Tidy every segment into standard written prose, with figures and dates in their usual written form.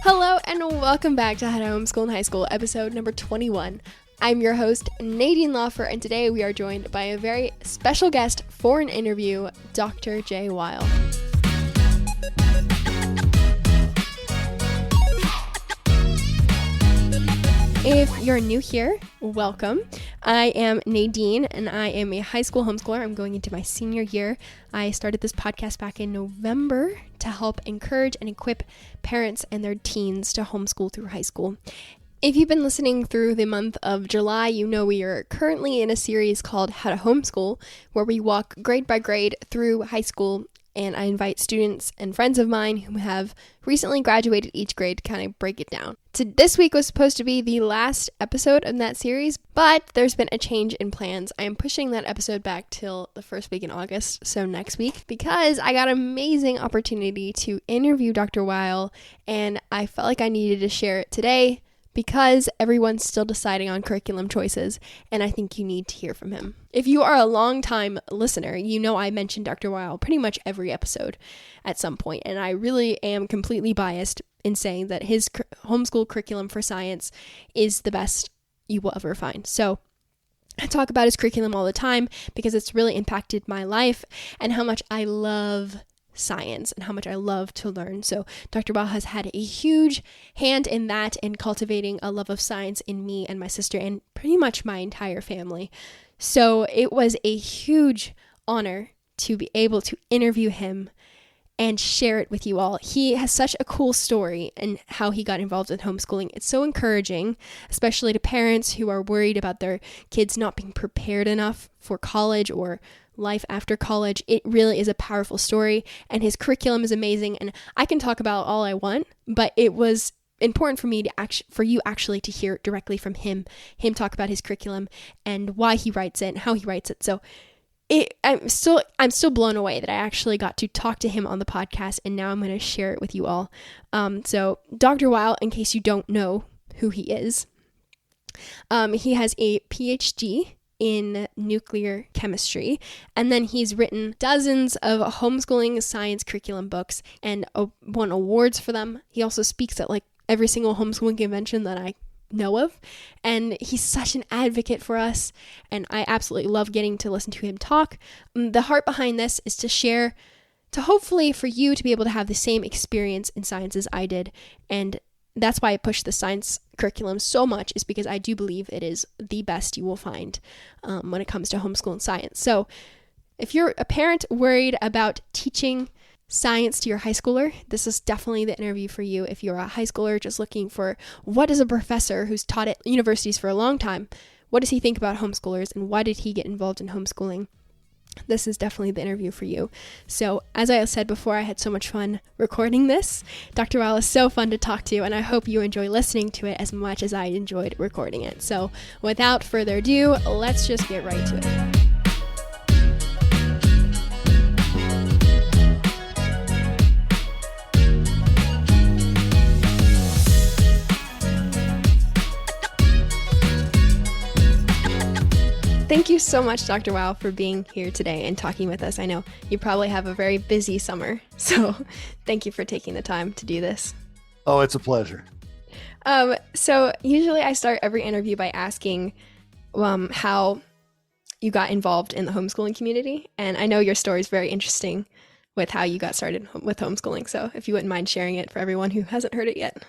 Hello and welcome back to How to Homeschool in High School, episode number 21. I'm your host, Nadine Lawfer, and today we are joined by a very special guest for an interview, Dr. J. Wile. If you're new here, welcome. I am Nadine, and I am a high school homeschooler. I'm going into my senior year. I started this podcast back in November to help encourage and equip parents and their teens to homeschool through high school. If you've been listening through the month of July, you know we are currently in a series called How to Homeschool, where we walk grade by grade through high school, and I invite students and friends of mine who have recently graduated each grade to kind of break it down. This week was supposed to be the last episode of that series, but there's been a change in plans. I am pushing that episode back till the first week in August, so next week, because I got an amazing opportunity to interview Dr. Wile, and I felt like I needed to share it today because everyone's still deciding on curriculum choices, and I think you need to hear from him. If you are a long-time listener, you know I mention Dr. Wile pretty much every episode at some point, and I really am completely biased in saying that his homeschool curriculum for science is the best you will ever find. So I talk about his curriculum all the time because it's really impacted my life and how much I love science and how much I love to learn. So Dr. Wile has had a huge hand in that, in cultivating a love of science in me and my sister and pretty much my entire family. So it was a huge honor to be able to interview him and share it with you all. He has such a cool story and how he got involved in homeschooling. It's so encouraging, especially to parents who are worried about their kids not being prepared enough for college or life after college. It really is a powerful story, and his curriculum is amazing, and I can talk about all I want, but it was important for me to for you actually to hear directly from him talk about his curriculum and why he writes it and how he writes it. So I'm still blown away that I actually got to talk to him on the podcast, and now I'm going to share it with you all. So Dr. Wile, in case you don't know who he is, he has a PhD in nuclear chemistry, and then he's written dozens of homeschooling science curriculum books and won awards for them. He also speaks at like every single homeschooling convention that I know of, and he's such an advocate for us, and I absolutely love getting to listen to him talk. The heart behind this is to share, to hopefully for you to be able to have the same experience in science as I did, and that's why I push the science curriculum so much, is because I do believe it is the best you will find when it comes to homeschooling science. So if you're a parent worried about teaching science to your high schooler, this is definitely the interview for you. If you're a high schooler just looking for what is a professor who's taught at universities for a long time, what does he think about homeschoolers and why did he get involved in homeschooling? This is definitely the interview for you. So as I said before, I had so much fun recording this. Dr. Wile is so fun to talk to, and I hope you enjoy listening to it as much as I enjoyed recording it. So without further ado, let's just get right to it. Thank you so much, Dr. Wile, for being here today and talking with us. I know you probably have a very busy summer, so thank you for taking the time to do this. Oh, it's a pleasure. So usually I start every interview by asking how you got involved in the homeschooling community, and I know your story is very interesting with how you got started with homeschooling, so if you wouldn't mind sharing it for everyone who hasn't heard it yet.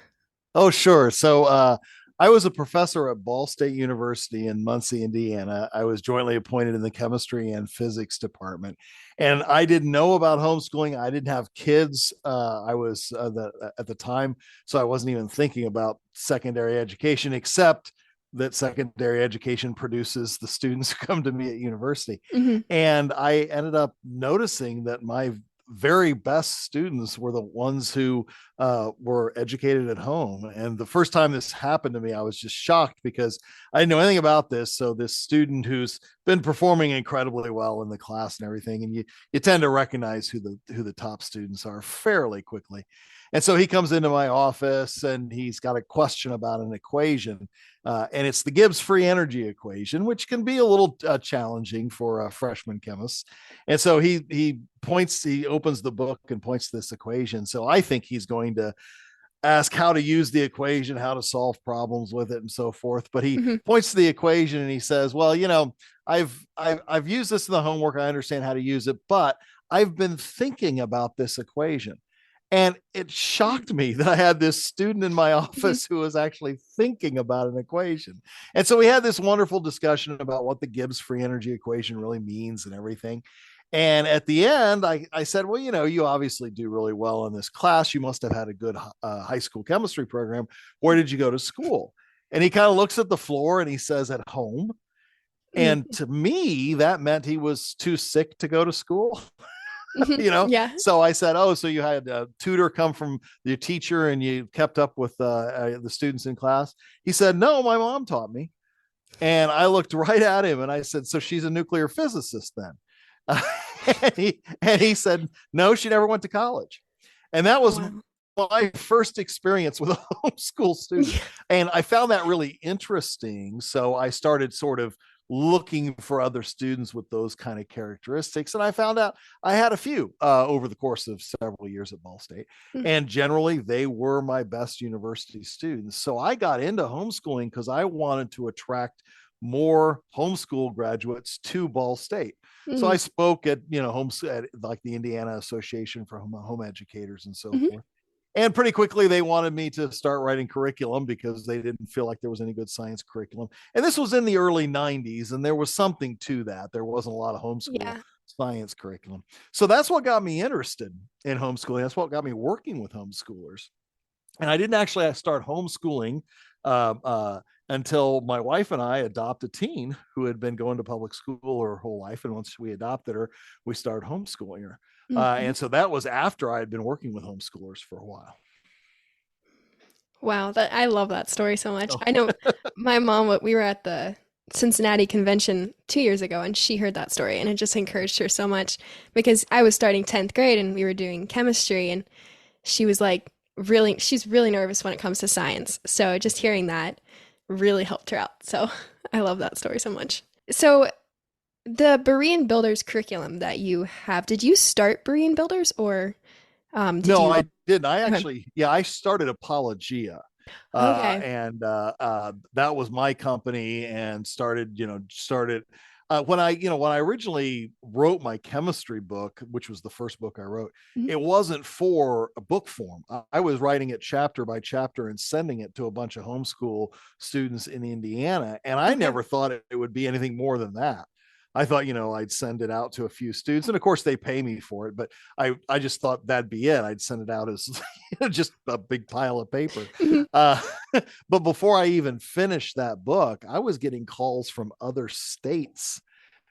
Oh, sure. So I was a professor at Ball State University in Muncie, Indiana. I was jointly appointed in the chemistry and physics department. And I didn't know about homeschooling. I didn't have kids. I was at the time, so I wasn't even thinking about secondary education, except that secondary education produces the students who come to me at university. Mm-hmm. And I ended up noticing that my very best students were the ones who were educated at home. And the first time this happened to me, I was just shocked because I didn't know anything about this. So this student who's been performing incredibly well in the class and everything. And you tend to recognize who the top students are fairly quickly. And so he comes into my office and he's got a question about an equation. And it's the Gibbs free energy equation, which can be a little challenging for freshman chemists. And so he opens the book and points to this equation. So I think he's going to ask how to use the equation, how to solve problems with it, and so forth. But he points to the equation and he says, "Well, I've used this in the homework. I understand how to use it, but I've been thinking about this equation." And it shocked me that I had this student in my office who was actually thinking about an equation. And so we had this wonderful discussion about what the Gibbs free energy equation really means and everything. And at the end, I said, well, you obviously do really well in this class. You must have had a good high school chemistry program. Where did you go to school? And he kind of looks at the floor and he says, at home. And to me, that meant he was too sick to go to school. Yeah. So I said, oh, so you had a tutor come from your teacher and you kept up with the students in class? He said, no, my mom taught me. And I looked right at him and I said, so she's a nuclear physicist then? And he said, no, she never went to college. And that was my first experience with a homeschool student. And I found that really interesting. So I started sort of looking for other students with those kind of characteristics. And I found out I had a few over the course of several years at Ball State. And generally, they were my best university students. So I got into homeschooling because I wanted to attract more homeschool graduates to Ball State. So I spoke at, at like the Indiana Association for Home Educators and so forth. And pretty quickly, they wanted me to start writing curriculum because they didn't feel like there was any good science curriculum. And this was in the early 90s, and there was something to that. There wasn't a lot of homeschool science curriculum. So that's what got me interested in homeschooling. That's what got me working with homeschoolers. And I didn't actually start homeschooling until my wife and I adopted a teen who had been going to public school her whole life. And once we adopted her, we started homeschooling her. And so that was after I had been working with homeschoolers for a while. Wow, I love that story so much. I know my mom, we were at the Cincinnati convention 2 years ago, and she heard that story, and it just encouraged her so much because I was starting 10th grade and we were doing chemistry, and she was like, she's really nervous when it comes to science. So just hearing that really helped her out. So I love that story so much. So the Berean Builders curriculum that you have, did you start Berean Builders or no, I didn't. I actually, I started Apologia. And that was my company and started when I originally wrote my chemistry book, which was the first book I wrote, it wasn't for a book form. I was writing it chapter by chapter and sending it to a bunch of homeschool students in Indiana. And I never thought it would be anything more than that. I thought, I'd send it out to a few students, and of course they pay me for it, but I just thought that'd be it. I'd send it out as just a big pile of paper. But before I even finished that book, I was getting calls from other states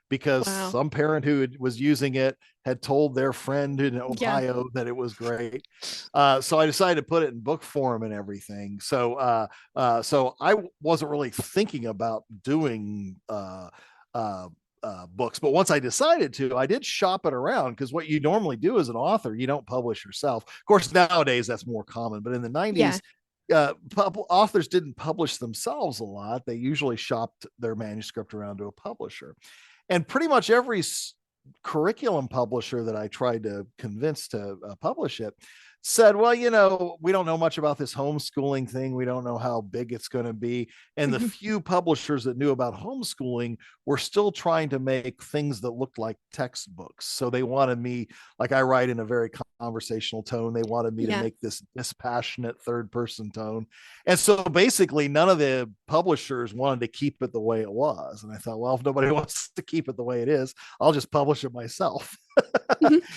because some parent who was using it had told their friend in Ohio that it was great. So I decided to put it in book form and everything. So I wasn't really thinking about doing books, but once I decided to, I did shop it around, because what you normally do as an author, you don't publish yourself. Of course, nowadays that's more common, but in the 90s, authors didn't publish themselves a lot. They usually shopped their manuscript around to a publisher. And pretty much every curriculum publisher that I tried to convince to publish it said, well, we don't know much about this homeschooling thing. We don't know how big it's going to be. And the few publishers that knew about homeschooling were still trying to make things that looked like textbooks. So they wanted me, like I write in a very conversational tone, they wanted me to make this dispassionate third person tone. And so basically none of the publishers wanted to keep it the way it was. And I thought, well, if nobody wants to keep it the way it is, I'll just publish it myself.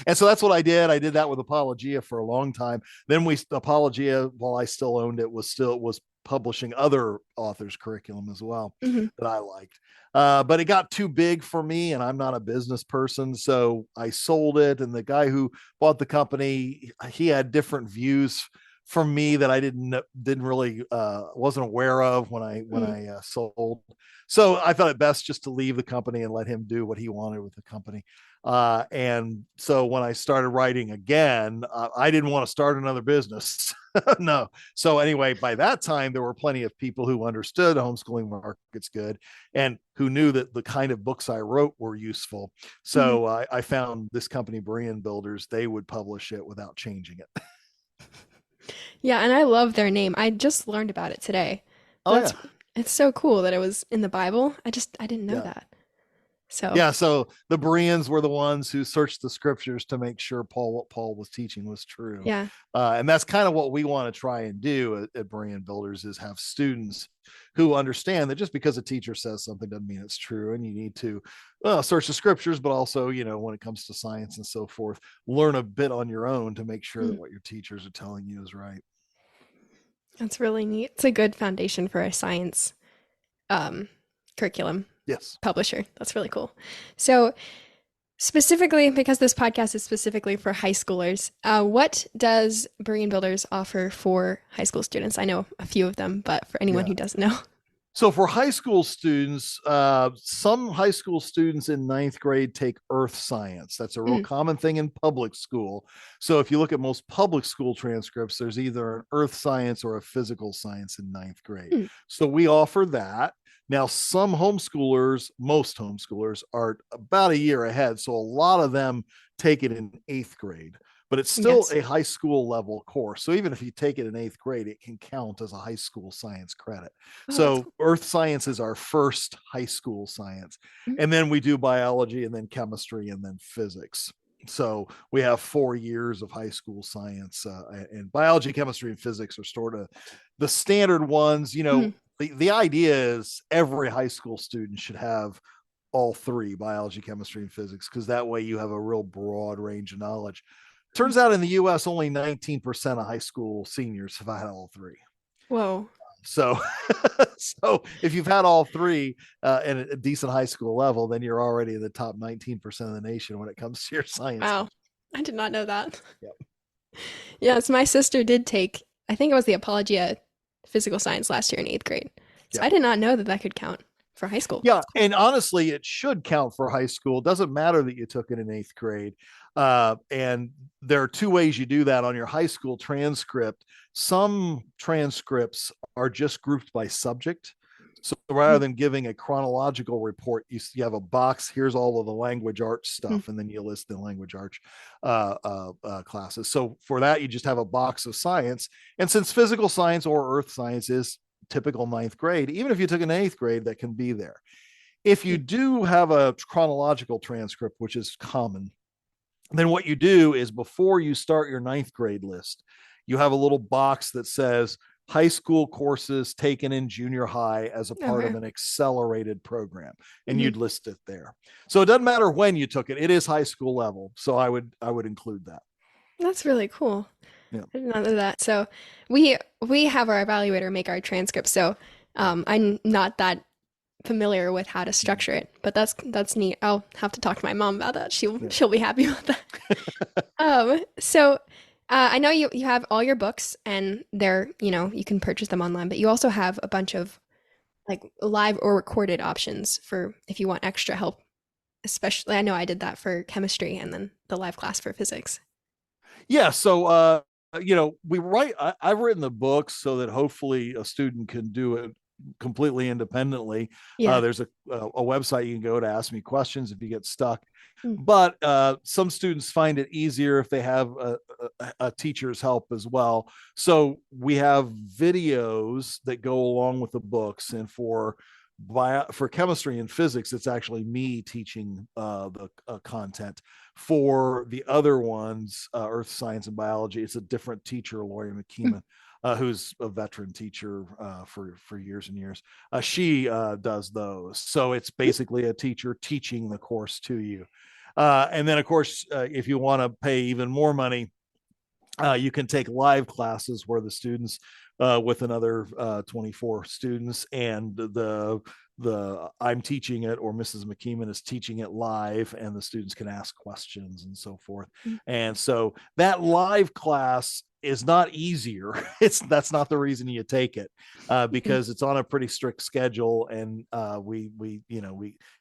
And so that's what I did. I did that with Apologia for a long time. Then Apologia, while I still owned it, was publishing other authors' curriculum as well that I liked. But it got too big for me, and I'm not a business person, so I sold it. And the guy who bought the company, he had different views for me that I didn't really wasn't aware of when Mm. I sold. So I thought it best just to leave the company and let him do what he wanted with the company. And so when I started writing again, I didn't want to start another business. No. So anyway, by that time, there were plenty of people who understood homeschooling markets good and who knew that the kind of books I wrote were useful. Mhm. So I found this company, Berean Builders, they would publish it without changing it. Yeah, and I love their name. I just learned about it today. Oh That's yeah. it's so cool that it was in the Bible. I didn't know Yeah. that. So, Yeah, so the Bereans were the ones who searched the scriptures to make sure what Paul was teaching was true. yeah. And that's kind of what we want to try and do at Berean Builders is have students who understand that just because a teacher says something doesn't mean it's true. And you need to search the scriptures, but also, when it comes to science and so forth, learn a bit on your own to make sure that Mm. what your teachers are telling you is right. That's really neat. It's a good foundation for a science um, curriculum Yes. publisher. That's really cool. So, specifically, because this podcast is specifically for high schoolers, what does Berean Builders offer for high school students? I know a few of them, but for anyone Yeah. who doesn't know. So for high school students, some high school students in ninth grade take earth science. That's a real Mm. common thing in public school. So if you look at most public school transcripts, there's either an earth science or a physical science in ninth grade. Mm. So we offer that. Now, most homeschoolers are about a year ahead. So a lot of them take it in eighth grade, but it's still Yes. a high school level course. So even if you take it in eighth grade, it can count as a high school science credit. Oh, that's So cool. earth science is our first high school science. Mm. And then we do biology and then chemistry and then physics. So we have 4 years of high school science, and biology, chemistry, and physics are sort of the standard ones. Mhm. The idea is every high school student should have all three, biology, chemistry, and physics, because that way you have a real broad range of knowledge. Turns out in the US, only 19% of high school seniors have had all three. Whoa. So, so if you've had all three at a decent high school level, then you're already in the top 19% of the nation when it comes to your science. Wow. I did not know that. Yep. Yes, my sister did take, I think it was the Apologia physical science last year in eighth grade. So Yeah. I did not know that that could count for high school. Yeah. And honestly, it should count for high school. It doesn't matter that you took it in eighth grade. And there are two ways you do that on your high school transcript. Some transcripts are just grouped by subject. So rather Mm. than giving a chronological report, you have a box. Here's all of the language arts Mm. stuff, and then you list the language arts classes. So for that, you just have a box of science. And since physical science or earth science is typical ninth grade, even if you took an eighth grade, that can be there. If you Mm. do have a chronological transcript, which is common, then what you do is before you start your ninth grade list, you have a little box that says high school courses taken in junior high as a part of Okay. an accelerated program, and Mhm. you'd list it there. So it doesn't matter when you took it, it is high school level. So I would include that. That's really cool. Yeah. I did not know that. So we have our evaluator make our transcripts. So I'm not that familiar with how to structure it, but that's neat. I'll have to talk to my mom about that. She'll be happy with that. So I know you have all your books and they're, you can purchase them online, but you also have a bunch of like live or recorded options for if you want extra help. Especially, I know I did that for chemistry and then the live class for physics. Yeah. So, I've written the books so that hopefully a student can do it completely independently. Yeah. There's a website you can go to ask me questions if you get stuck. Mm. But some students find it easier if they have a teacher's help as well. So we have videos that go along with the books, and for chemistry and physics, it's actually me teaching the content. For the other ones, earth science and biology, it's a different teacher, Lori McKeeman, who's a veteran teacher for years and years. She does those. So it's basically a teacher teaching the course to you. And then, of course, if you want to pay even more money, you can take live classes where the students with another 24 students, and the I'm teaching it, or Mrs. McKeeman is teaching it live, and the students can ask questions and so forth. Mm. And so that live class is not easier. That's not the reason you take it, Mhm. because it's on a pretty strict schedule, and we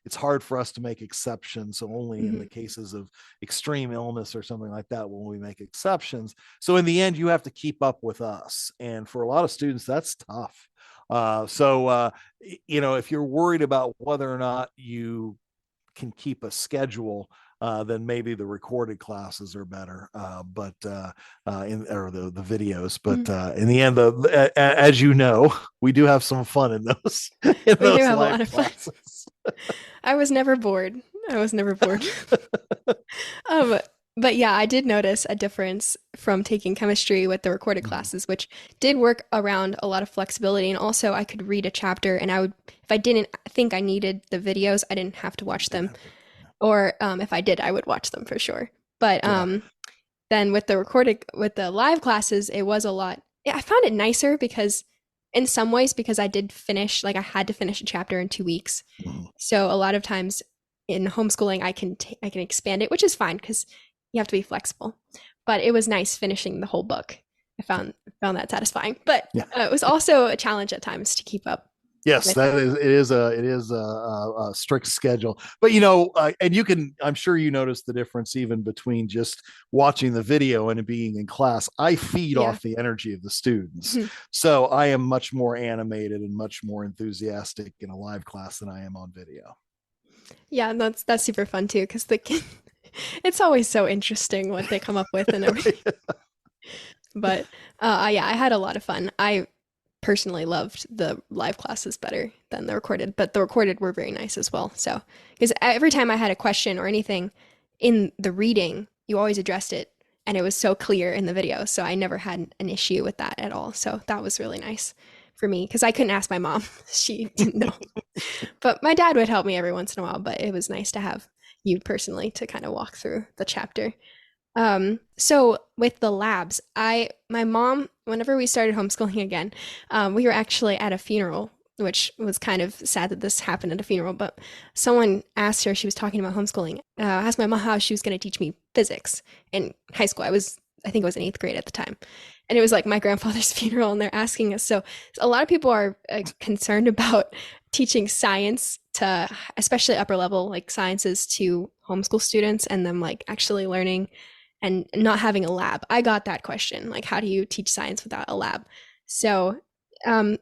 it's hard for us to make exceptions. So only in the Mhm. cases of extreme illness or something like that will we make exceptions. So in the end, you have to keep up with us, and for a lot of students, that's tough. If you're worried about whether or not you can keep a schedule, then maybe the recorded classes are better. But in or the videos. But Mhm. in the end, as you know, we do have some fun in those in We do those have a live lot of fun. classes. I was never bored. I was never bored. Um, but yeah, I did notice a difference from taking chemistry with the recorded Mhm. classes, which did work around a lot of flexibility. And also, I could read a chapter, and I would, if I didn't think I needed the videos, I didn't have to watch Didn't them. have to. Or if I did, I would watch them for sure. But Yeah. then with the live classes, it was a lot. Yeah, I found it nicer because, in some ways, because I did finish, like I had to finish a chapter in 2 weeks. Mhm. So a lot of times in homeschooling, I can expand it, which is fine because you have to be flexible. But it was nice finishing the whole book. I found that satisfying, but Yeah. it was also a challenge at times to keep up Yes, with. that is it is a strict schedule. But and you can, I'm sure you notice the difference even between just watching the video and being in class. I feed Yeah. off the energy of the students. Mhm. So I am much more animated and much more enthusiastic in a live class than I am on video. Yeah, and that's super fun too because the kid, it's always so interesting what they come up with and everything. But yeah, I had a lot of fun. I personally loved the live classes better than the recorded, but the recorded were very nice as well. So, because every time I had a question or anything in the reading, you always addressed it, and it was so clear in the video. So I never had an issue with that at all. So that was really nice for me because I couldn't ask my mom; she didn't know. But my dad would help me every once in a while. But it was nice to have you personally to kind of walk through the chapter. So with the labs, my mom, whenever we started homeschooling again, we were actually at a funeral, which was kind of sad that this happened at a funeral, but someone asked her, she was talking about homeschooling, asked my mom how she was going to teach me physics in high school. I think I was in 8th grade at the time. And it was like my grandfather's funeral, and they're asking us. So a lot of people are concerned about teaching science to, especially upper level, like sciences to homeschool students and them like actually learning and not having a lab. I got that question, like how do you teach science without a lab? So,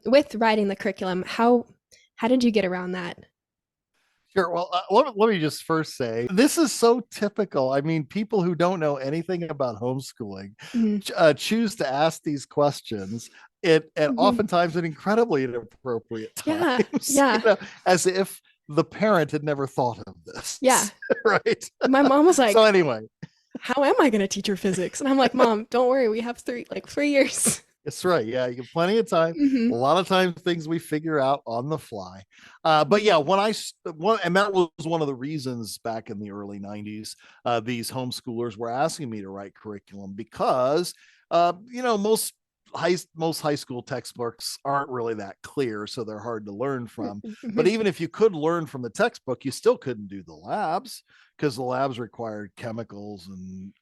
with writing the curriculum, how did you get around that? Sure. Well, let me just first say this is so typical. I mean, people who don't know anything about homeschooling Mhm. choose to ask these questions at Mhm. oftentimes at incredibly inappropriate Yeah, times, yeah, as if the parent had never thought of yeah. this, right? My mom was So like, anyway, "How am I going to teach her physics?" And I'm like, "Mom, don't worry, we have 3 years." it's right. Yeah, you have plenty of time. A Hmm. lot of times, things we figure out on the fly. But Hmm. yeah, and that was one of the reasons back in the early '90s, these homeschoolers were asking me to write curriculum because, most high school textbooks aren't really that clear, so they're hard to learn from. But Hmm. even if you could learn from the textbook, you still couldn't do the labs because the labs required chemicals and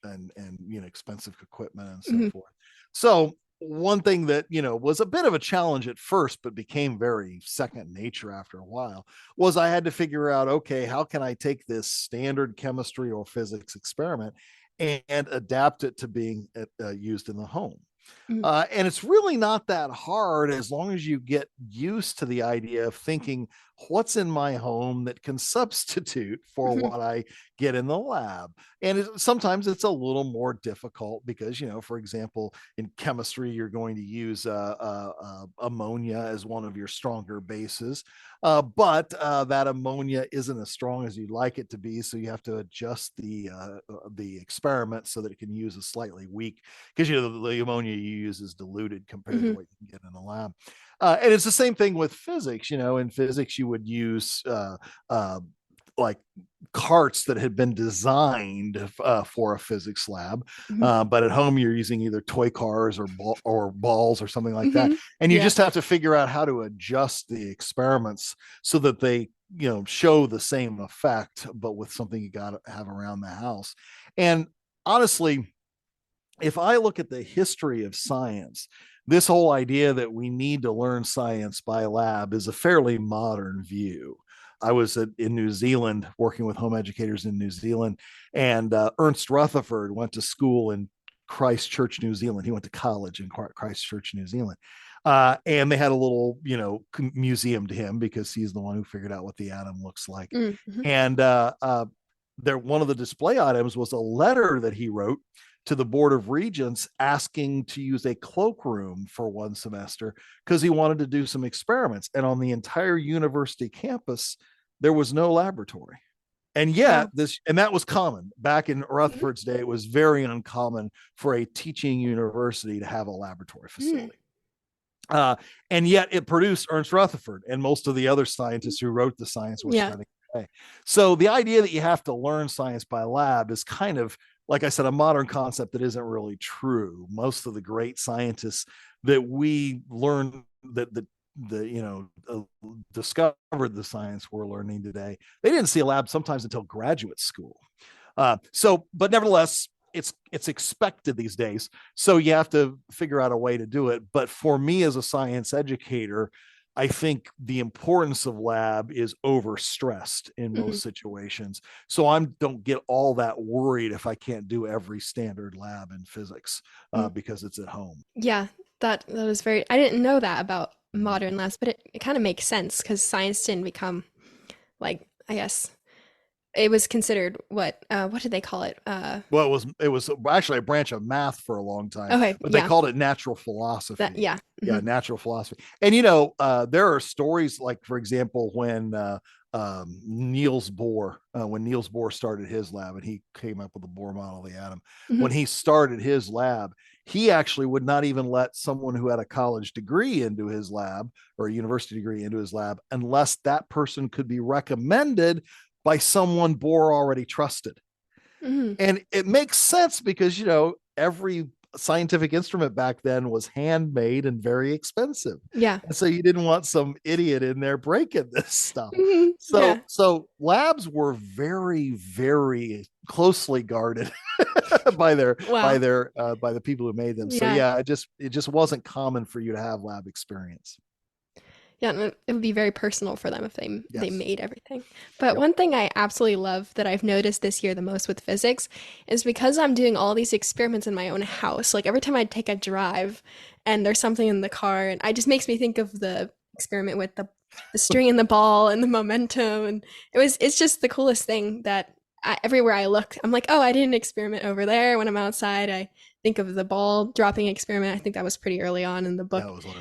expensive equipment and so Hmm. forth. So one thing that was a bit of a challenge at first but became very second nature after a while was I had to figure out, okay, how can I take this standard chemistry or physics experiment and adapt it to being used in the home. Hmm. And it's really not that hard as long as you get used to the idea of thinking, what's in my home that can substitute for Hmm. what I get in the lab? And sometimes it's a little more difficult because, for example, in chemistry, you're going to use ammonia as one of your stronger bases. But that ammonia isn't as strong as you'd like it to be. So you have to adjust the experiment so that it can use a slightly weak, because the ammonia you use is diluted compared to Hmm. what you can get in a lab. And it's the same thing with physics. In physics, you would use uh, like carts that had been designed for a physics lab, Hmm. but at home you're using either toy cars or balls or something like that, Hmm. and you Yeah. just have to figure out how to adjust the experiments so that they show the same effect, but with something you got to have around the house. And honestly, if I look at the history of science, this whole idea that we need to learn science by lab is a fairly modern view. I was in New Zealand working with home educators in New Zealand, and Ernst Rutherford went to school in Christchurch, New Zealand. He went to college in Christchurch, New Zealand. And they had a little, museum to him because he's the one who figured out what the atom looks like. Mm-hmm. And one of the display items was a letter that he wrote to the Board of Regents asking to use a cloakroom for one semester because he wanted to do some experiments. And on the entire university campus, there was no laboratory. And yet Wow. that was common back in Rutherford's day. It was very uncommon for a teaching university to have a laboratory Mm-hmm. facility. And yet it produced Ernst Rutherford and most of the other scientists who wrote the science we're Yeah. studying today. So the idea that you have to learn science by lab is kind of, like I said, a modern concept that isn't really true. Most of the great scientists that we learn discovered the science we're learning today, they didn't see a lab sometimes until graduate school. But nevertheless, it's expected these days. So you have to figure out a way to do it. But for me as a science educator, I think the importance of lab is overstressed in most situations. So I don't get all that worried if I can't do every standard lab in physics because it's at home. Yeah, that was very, I didn't know that about modern labs, but it kind of makes sense because science didn't become like, I guess it was considered what did they call it? Well, it was actually a branch of math for a long time, Okay, but they yeah. called it natural philosophy. Yeah. Yeah, Hmm. natural philosophy. And there are stories like, for example, when Niels Bohr, when Niels Bohr started his lab and he came up with the Bohr model of the atom. Hmm. When he started his lab, he actually would not even let someone who had a college degree into his lab or a university degree into his lab unless that person could be recommended by someone Bohr already trusted. Hmm. And it makes sense because, every scientific instrument back then was handmade and very expensive. Yeah. And so you didn't want some idiot in there breaking this stuff. Hmm. So Yeah. so labs were very, very closely guarded by their Wow. by the people who made them. So Yeah. yeah, it just wasn't common for you to have lab experience. Yeah, and it would be very personal for them if they Yes. made everything. But Yep. one thing I absolutely love that I've noticed this year the most with physics is because I'm doing all these experiments in my own house. Like every time I take a drive and there's something in the car, and it just makes me think of the experiment with the string and the ball and the momentum, and it's just the coolest thing that everywhere I look, I'm like, oh, I did an experiment over there. When I'm outside, I think of the ball dropping experiment. I think that was pretty early on in the Yeah, book. it was like,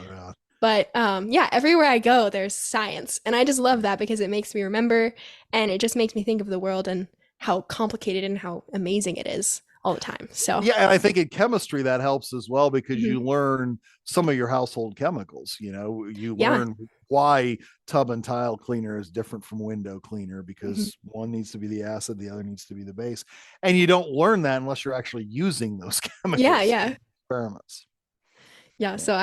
But yeah, everywhere I go, there's science. And I just love that because it makes me remember and it just makes me think of the world and how complicated and how amazing it is all the time. So, yeah, and I think in chemistry that helps as well because mhm. you learn some of your household chemicals. You Yeah. learn why tub and tile cleaner is different from window cleaner Mhm. because one needs to be the acid, the other needs to be the base. And you don't learn that unless you're actually using those Yeah, chemicals in yeah. experiments. Yeah. Yeah. So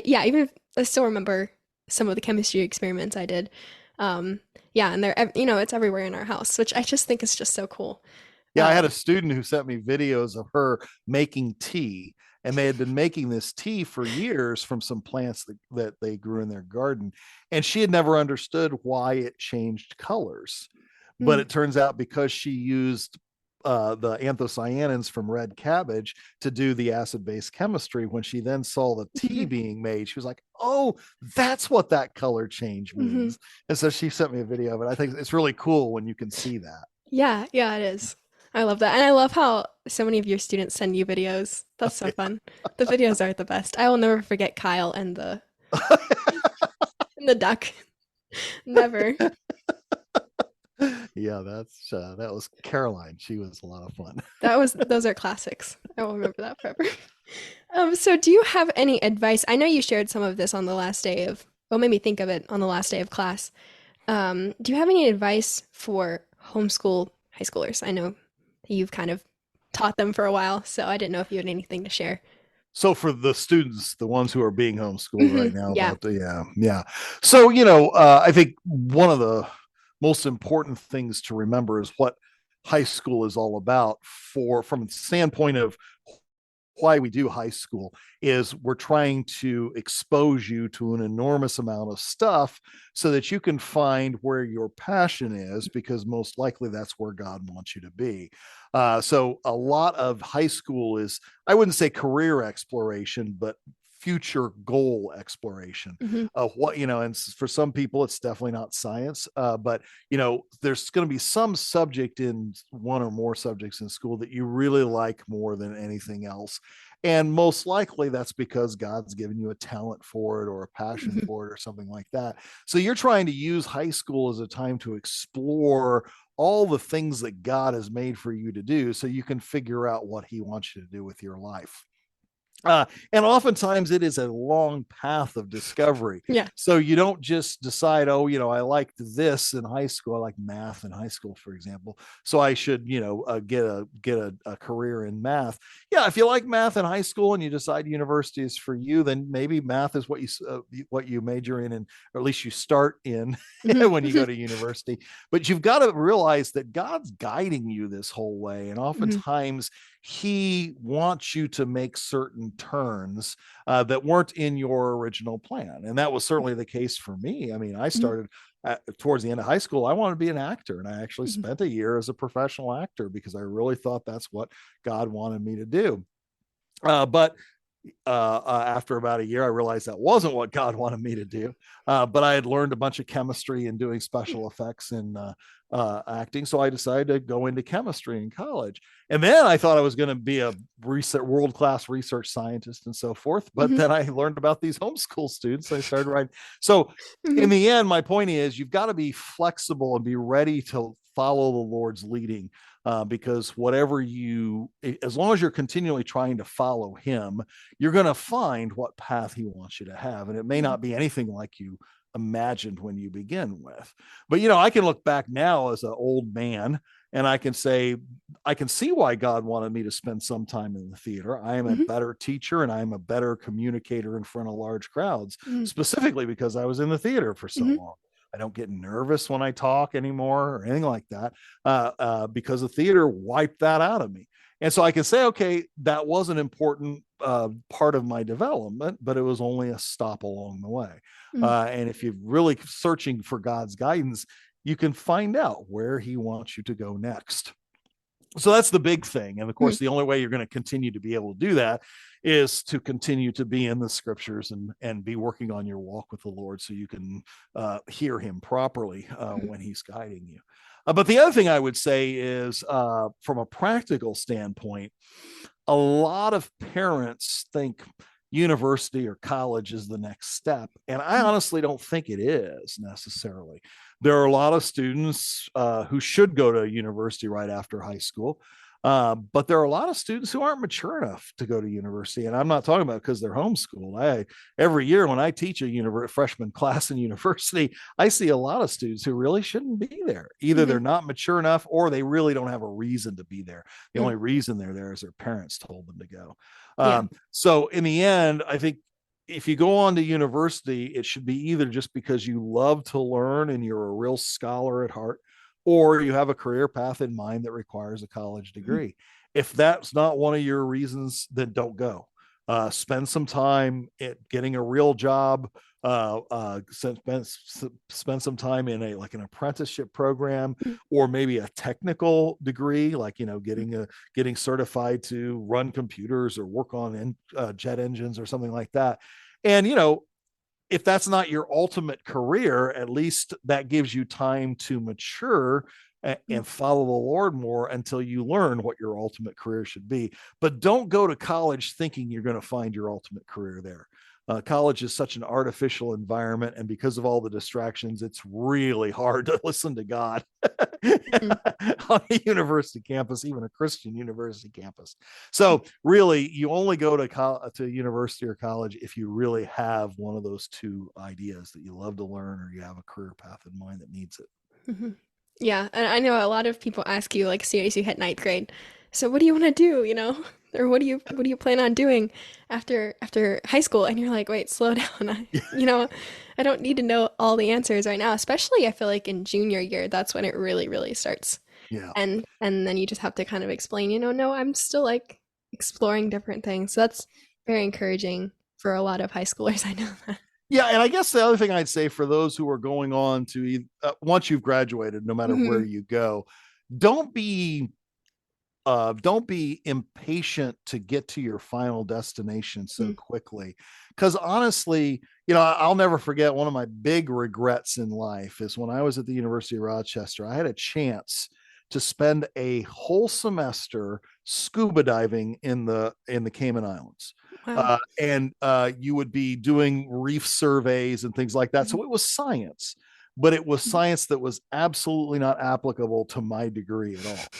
yeah, even if I still remember some of the chemistry experiments I did. Um, yeah, and it's everywhere in our house, which I just think is just so cool. Yeah, I Uh, had a student who sent me videos of her making tea, and they had been making this tea for years from some plants that they grew in their garden. And she had never understood why it changed colors. But mm, it turns out because she used the anthocyanins from red cabbage to do the acid base chemistry. When she then saw the tea mhm, being made, she was like, oh, that's what that color change mhm. means. And so she sent me a video of it. I think it's really cool when you can see that. Yeah, yeah, it is. I love that. And I love how so many of your students send you videos. That's so fun. The videos are the best. I will never forget Kyle and the duck. Never. Yeah, that was Caroline. She was a lot of fun. Those are classics. I will remember that forever. So do you have any advice? I know you shared some of this on the last day of, well, made me think of it on the last day of class. Do you have any advice for homeschool high schoolers? I know you've kind of taught them for a while, so I didn't know if you had anything to share. So for the students, the ones who are being homeschooled right Hmm. now, Yeah. yeah. So I think one of the most important things to remember is what high school is all about from the standpoint of why we do high school is we're trying to expose you to an enormous amount of stuff so that you can find where your passion is, because most likely that's where God wants you to be. So a lot of high school is, I wouldn't say career exploration, but future goal exploration Mm-hmm. of what, and for some people it's definitely not science, but there's going to be some subject in one or more subjects in school that you really like more than anything else, and most likely that's because God's given you a talent for it or a passion Mm-hmm. for it or something like that. So you're trying to use high school as a time to explore all the things that God has made for you to do so you can figure out what he wants you to do with your life. And oftentimes it is a long path of discovery. Yeah. So you don't just decide, oh, I liked this in high school. I like math in high school, for example. So I should, get a career in math. Yeah, if you like math in high school and you decide university is for you, then maybe math is what you major in, and or at least you start in when you Mm-hmm. go to university. But you've got to realize that God's guiding you this whole way, and Mm-hmm. oftentimes he wants you to make certain turns that weren't in your original plan. And that was certainly the case for me. I mean, I started towards the end of high school, I wanted to be an actor. And I actually Mm-hmm. spent a year as a professional actor because I really thought that's what God wanted me to do. But after about a year, I realized that wasn't what God wanted me to do. But I had learned a bunch of chemistry and doing special effects and acting. So I decided to go into chemistry in college. And then I thought I was going to be a world-class research scientist and so forth. But Mm-hmm. then I learned about these homeschool students. I started writing. So Mm-hmm. in the end, my point is you've got to be flexible and be ready to follow the Lord's leading. Because as long as you're continually trying to follow him, you're going to find what path he wants you to have. And it may Mm-hmm. not be anything like you imagined when you begin with. But, I can look back now as an old man and I can say, I can see why God wanted me to spend some time in the theater. I am a Mm-hmm. better teacher and I'm a better communicator in front of large crowds, Mm-hmm. specifically because I was in the theater for so Mm-hmm. long. I don't get nervous when I talk anymore or anything like that because the theater wiped that out of me. And so I can say, okay, that was an important part of my development, but it was only a stop along the way. And if you're really searching for God's guidance, you can find out where he wants you to go next. So that's the big thing. And of Mm-hmm. course, the only way you're going to continue to be able to do that is to continue to be in the scriptures and be working on your walk with the Lord so you can hear him properly when he's guiding you. But the other thing I would say is from a practical standpoint, a lot of parents think university or college is the next step. And I honestly don't think it is necessarily. There are a lot of students who should go to university right after high school. But there are a lot of students who aren't mature enough to go to university. And I'm not talking about because they're homeschooled. Every year when I teach a freshman class in university, I see a lot of students who really shouldn't be there. Either Mm-hmm. they're not mature enough or they really don't have a reason to be there. The Mm-hmm. only reason they're there is their parents told them to go. Yeah. So in the end, I think if you go on to university, it should be either just because you love to learn and you're a real scholar at heart, or you have a career path in mind that requires a college Mm-hmm. degree. If that's not one of your reasons, then don't go. Spend some time at getting a real job. Spend some time in an apprenticeship program, or maybe a technical degree, like getting certified to run computers or work on jet engines or something like that. And if that's not your ultimate career, at least that gives you time to mature and follow the Lord more until you learn what your ultimate career should be. But don't go to college thinking you're going to find your ultimate career there. College is such an artificial environment, and because of all the distractions, it's really hard to listen to God Mm-hmm. on a university campus, even a Christian university campus. So really, you only go to university or college if you really have one of those two ideas, that you love to learn or you have a career path in mind that needs it. Mm-hmm. Yeah, and I know a lot of people ask you, like, soon as you hit ninth grade, so what do you want to do, or what do you plan on doing after high school? And you're like, wait, slow down. I don't need to know all the answers right now, especially I feel like in junior year, that's when it really, really starts. Yeah. And then you just have to kind of explain, no, I'm still like exploring different things. So that's very encouraging for a lot of high schoolers. I know that. Yeah, and I guess the other thing I'd say for those who are going on to once you've graduated, no matter where Hmm. you go, don't be don't be impatient to get to your final destination so quickly. Because honestly, I'll never forget one of my big regrets in life is when I was at the University of Rochester. I had a chance to spend a whole semester scuba diving in the Cayman Islands. Wow. And you would be doing reef surveys and things like that. Mhm. So it was science, but it was science that was absolutely not applicable to my degree at all.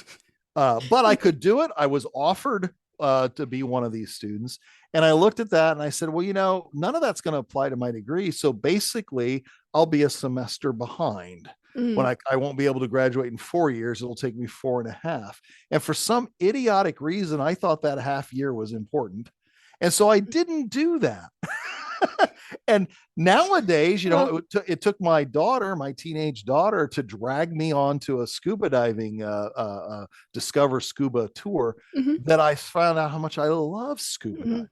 But I could do it. I was offered to be one of these students. And I looked at that and I said, well, none of that's going to apply to my degree. So basically, I'll be a semester behind. When Mhm. I won't be able to graduate in 4 years, it'll take me 4.5. And for some idiotic reason, I thought that half year was important. And so I didn't do that. And nowadays, Well, it took my daughter, my teenage daughter, to drag me onto a scuba diving Discover Scuba tour mhm, that I found out how much I love scuba diving. mhm,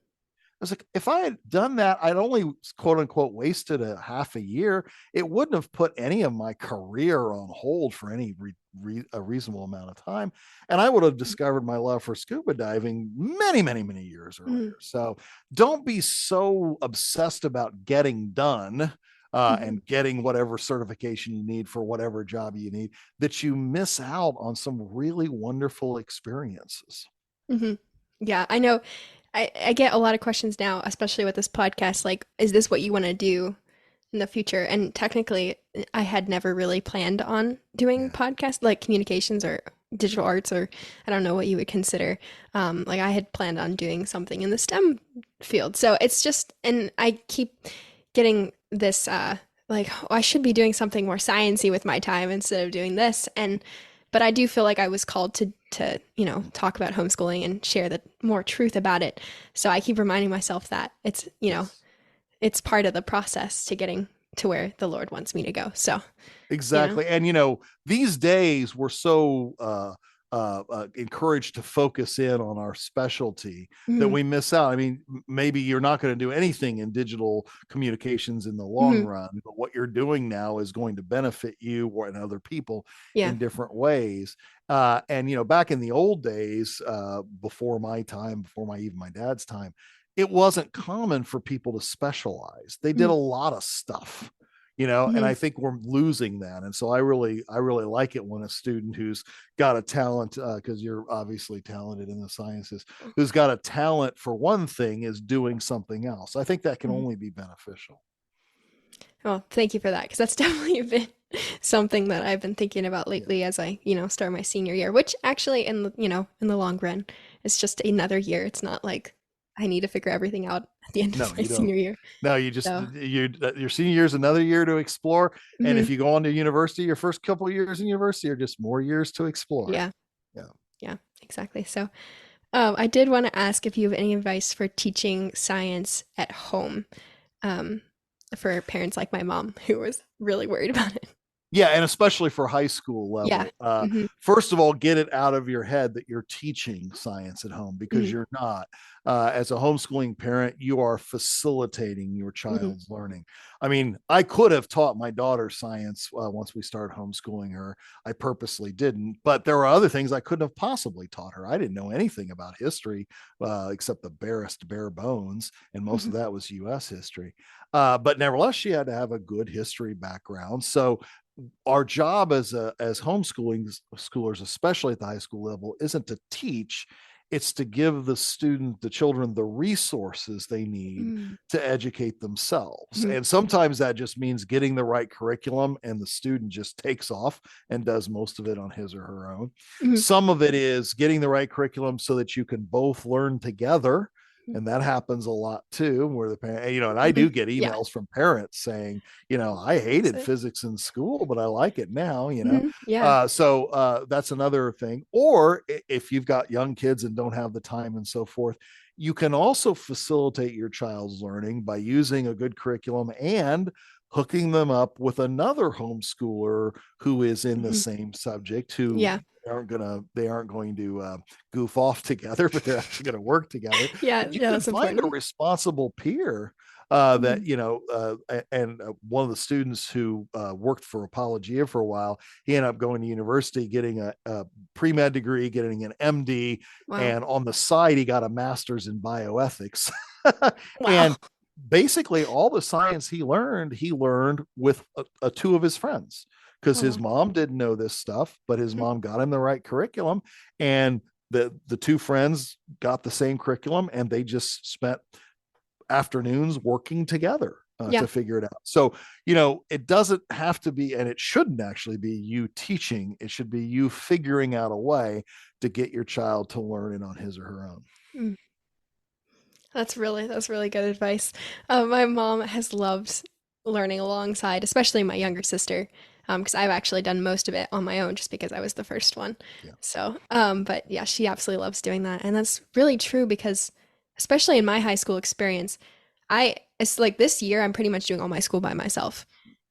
I was like, if I had done that, I'd only quote unquote wasted a half a year. It wouldn't have put any of my career on hold for any a reasonable amount of time. And I would have discovered my love for scuba diving many, many, many years earlier. mhm, So don't be so obsessed about getting done mhm, and getting whatever certification you need for whatever job you need that you miss out on some really wonderful experiences. mhm. Yeah, I know. I get a lot of questions now, especially with this podcast, like, is this what you want to do in the future? And technically, I had never really planned on doing Yeah. podcasts, like communications or digital arts, or I don't know what you would consider. Like I had planned on doing something in the STEM field. So it's just, and I keep getting this, like, oh, I should be doing something more sciencey with my time instead of doing this. But I do feel like I was called to talk about homeschooling and share the more truth about it. So I keep reminding myself that Yes. it's part of the process to getting to where the Lord wants me to go. So, you know. Exactly. And these days we're so encouraged to focus in on our specialty that Mhm, we miss out. I mean, maybe you're not going to do anything in digital communications in the long mhm, run, but what you're doing now is going to benefit you or and other people yeah. in different ways. And back in the old days, before my time, before even my dad's time, it wasn't common for people to specialize. They did a Mhm, lot of stuff, and I mhm, think we're losing that. And so I really like it when a student who's got a talent, because you're obviously talented in the sciences, who's got a talent for one thing is doing something else. I think that can mhm. only be beneficial. Well, thank you for that, because that's definitely been something that I've been thinking about Yeah. lately as I start my senior year, which actually in the long run is just another year. It's not like I need to figure everything out at the end No, of my you don't. senior year. No, you just So, your senior year is another year to explore. And mhm, if you go on to university, your first couple of years in university are just more years to explore. yeah, Yeah. yeah, exactly. So, I did want to ask if you have any advice for teaching science at home, um, for parents like my mom who was really worried about it. Yeah, and especially for high school Yeah. level. Hmm. First of all, get it out of your head that you're teaching science at home because Hmm. you're not. As a homeschooling parent, you are facilitating your Hmm. child's learning. I mean, I could have taught my daughter science once we started homeschooling her. I purposely didn't, but there were other things I couldn't have possibly taught her. I didn't know anything about history except the barest bare bones, and most Hmm. of that was U.S. history. But nevertheless, she had to have a good history background. So our job as homeschooling schoolers, especially at the high school level, isn't to teach. It's to give the children the resources they need Hmm. to educate themselves. Hmm. And sometimes that just means getting the right curriculum and the student just takes off and does most of it on his or her own. Hmm. Some of it is getting the right curriculum so that you can both learn together, and that happens a lot too, where the parent, and I Hmm. do get Yeah. emails from parents saying, I That's hated it. physics in school, but I like it now. Hmm. Yeah. So that's another thing. Or if you've got young kids and don't have the time and so forth, you can also facilitate your child's learning by using a good curriculum and hooking them up with another homeschooler who is in the Mhm. same subject, who Yeah. they aren't going to goof off together, but they're actually going to work together. Yeah. But you Yeah. can That's find a important. responsible peer that Mhm. and one of the students who worked for Apologia for a while, he ended up going to university, getting a pre-med degree, getting an MD, Wow. and on the side he got a master's in bioethics. Wow. And basically all the science he learned with two of his friends, because Oh, his wow. mom didn't know this stuff, but his Mhm. mom got him the right curriculum, and the two friends got the same curriculum, and they just spent afternoons working together Yeah. to figure it out. So, it doesn't have to be, and it shouldn't actually be you teaching. It should be you figuring out a way to get your child to learn it on his or her own. Mm. That's really good advice. My mom has loved learning alongside, especially my younger sister, because I've actually done most of it on my own just because I was the first one. Yeah. So, but yeah, she absolutely loves doing that. And that's really true because, especially in my high school experience, it's like this year, I'm pretty much doing all my school by myself.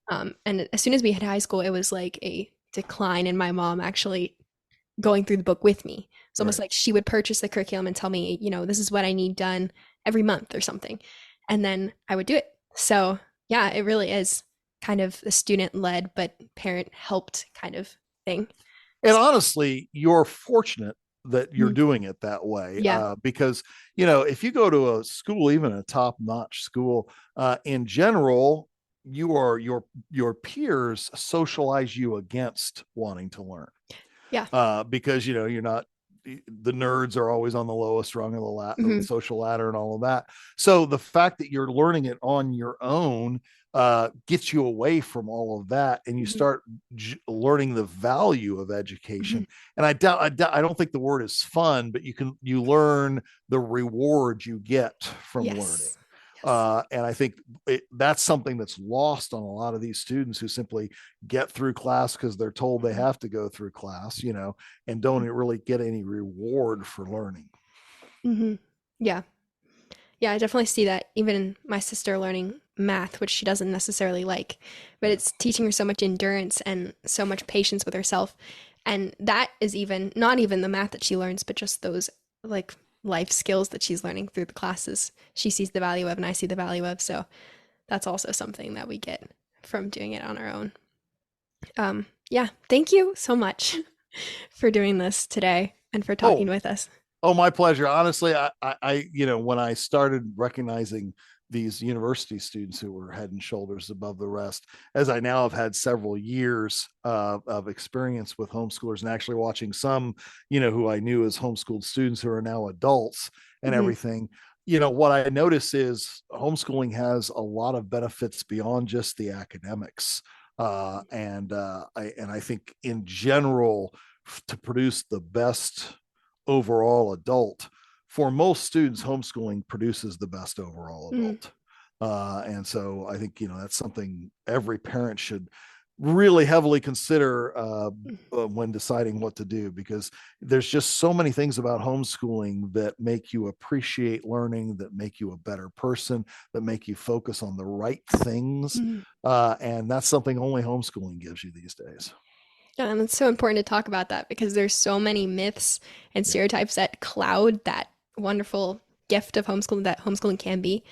And as soon as we hit high school, it was like a decline in my mom actually going through the book with me. It's almost Right. like she would purchase the curriculum and tell me, this is what I need done every month or something. And then I would do it. So, yeah, it really is kind of a student led but parent helped kind of thing. And honestly, you're fortunate that you're Mhm. doing it that way, Yeah. because if you go to a school, even a top-notch school, in general, your peers socialize you against wanting to learn, Yeah. because you're not, the nerds are always on the lowest rung of the Hmm. social ladder and all of that. So the fact that you're learning it on your own gets you away from all of that, and you Hmm. start learning the value of Hmm. education. And I don't think the word is fun, but you learn the reward you get from learning. Yes. Yes. And I think that's something that's lost on a lot of these students who simply get through class because they're told they Mhm. have to go through class, and don't really get any reward for learning. Mhm. Yeah. Yeah, I definitely see that even in my sister learning math, which she doesn't necessarily like, but Yeah. it's teaching her so much endurance and so much patience with herself. And that is even not even the math that she learns, but just those like life skills that she's learning through the classes. She sees the value of and I see the value of. So that's also something that we get from doing it on our own. Yeah, thank you so much for doing this today and for talking Oh, with us. Oh, my pleasure. Honestly, when I started recognizing these university students who were head and shoulders above the rest, as I now have had several years of experience with homeschoolers, and actually watching some, who I knew as homeschooled students who are now adults and Mhm. everything, what I notice is homeschooling has a lot of benefits beyond just the academics. And I think in general, to produce the best overall adult, for most students, homeschooling produces the best overall Mhm. adult. And so I think, that's something every parent should really heavily consider when deciding what to do, because there's just so many things about homeschooling that make you appreciate learning, that make you a better person, that make you focus on the right things. Mhm. And that's something only homeschooling gives you these days. Yeah, and it's so important to talk about that because there's so many myths and Yeah. stereotypes that cloud that wonderful gift of homeschooling that homeschooling can be.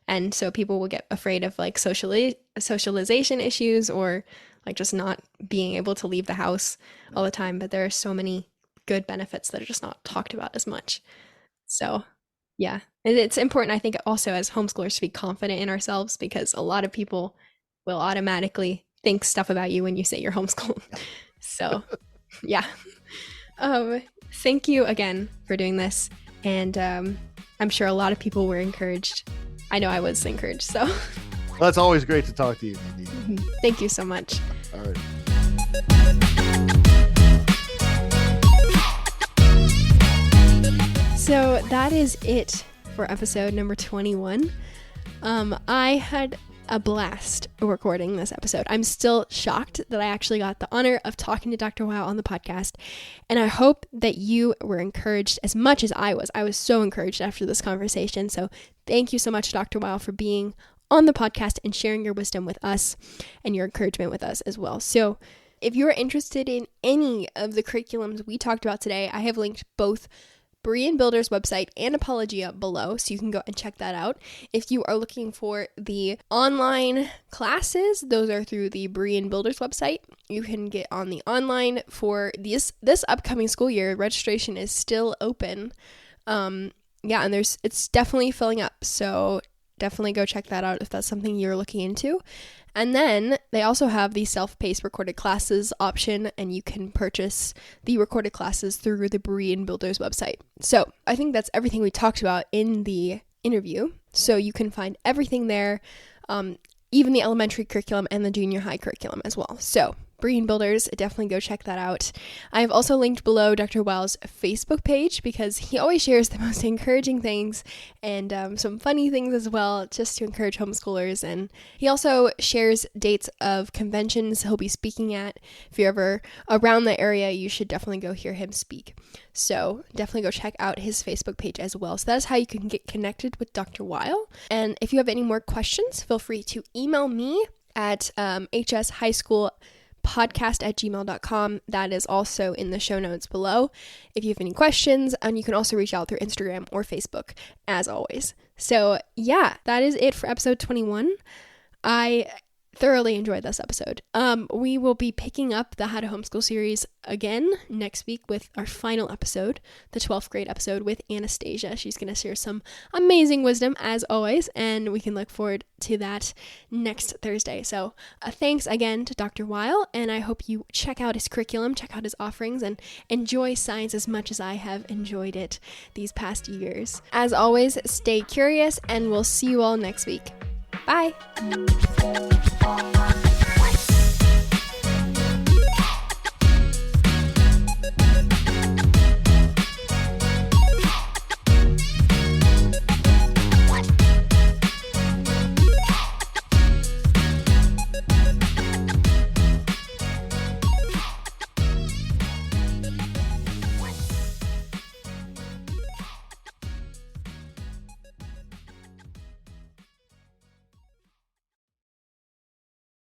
And so people will get afraid of like socialization issues or like just not being able to leave the house all the time. But there are so many good benefits that are just not talked about as much. So, yeah. And it's important, I think, also as homeschoolers to be confident in ourselves because a lot of people will automatically think stuff about you when you say you're homeschooled. So, yeah. Um, Thank you again for doing this. And I'm sure a lot of people were encouraged. I know I was encouraged. So, Well, it's always great to talk to you, Nadine. thank you so much. All right. So, that is it for episode number 21. I had a blast recording this episode. I'm still shocked that I actually got the honor of talking to Dr. Wile on the podcast. And I hope that you were encouraged as much as I was. I was so encouraged after this conversation. So thank you so much, Dr. Wile, for being on the podcast and sharing your wisdom with us and your encouragement with us as well. So if you're interested in any of the curriculums we talked about today, I have linked both Berean Builders website and Apologia below, so you can go and check that out. If you are looking for the online classes, those are through the Berean Builders website. You can get on the online for this upcoming school year. Registration is still open. And it's definitely filling up, so definitely go check that out if that's something you're looking into. And then they also have the self-paced recorded classes option, and you can purchase the recorded classes through the Berean Builders website. So I think that's everything we talked about in the interview. So you can find everything there, even the elementary curriculum and the junior high curriculum as well. So Berean Builders, definitely go check that out. I have also linked below Dr. Wile's Facebook page because he always shares the most encouraging things and some funny things as well, just to encourage homeschoolers. And he also shares dates of conventions he'll be speaking at. If you're ever around the area, you should definitely go hear him speak. So definitely go check out his Facebook page as well. So that is how you can get connected with Dr. Wile. And if you have any more questions, feel free to email me at hshighschoolpodcast@gmail.com. That is also in the show notes below if you have any questions, and you can also reach out through Instagram or Facebook as always. So yeah, that is it for episode 21. I thoroughly enjoyed this episode. We will be picking up the How to Homeschool series again next week with our final episode, the 12th grade episode with Anastasia. She's going to share some amazing wisdom as always, and we can look forward to that next Thursday. So thanks again to Dr. Wile, and I hope you check out his curriculum, check out his offerings, and enjoy science as much as I have enjoyed it these past years. As always, stay curious, and we'll see you all next week. Bye!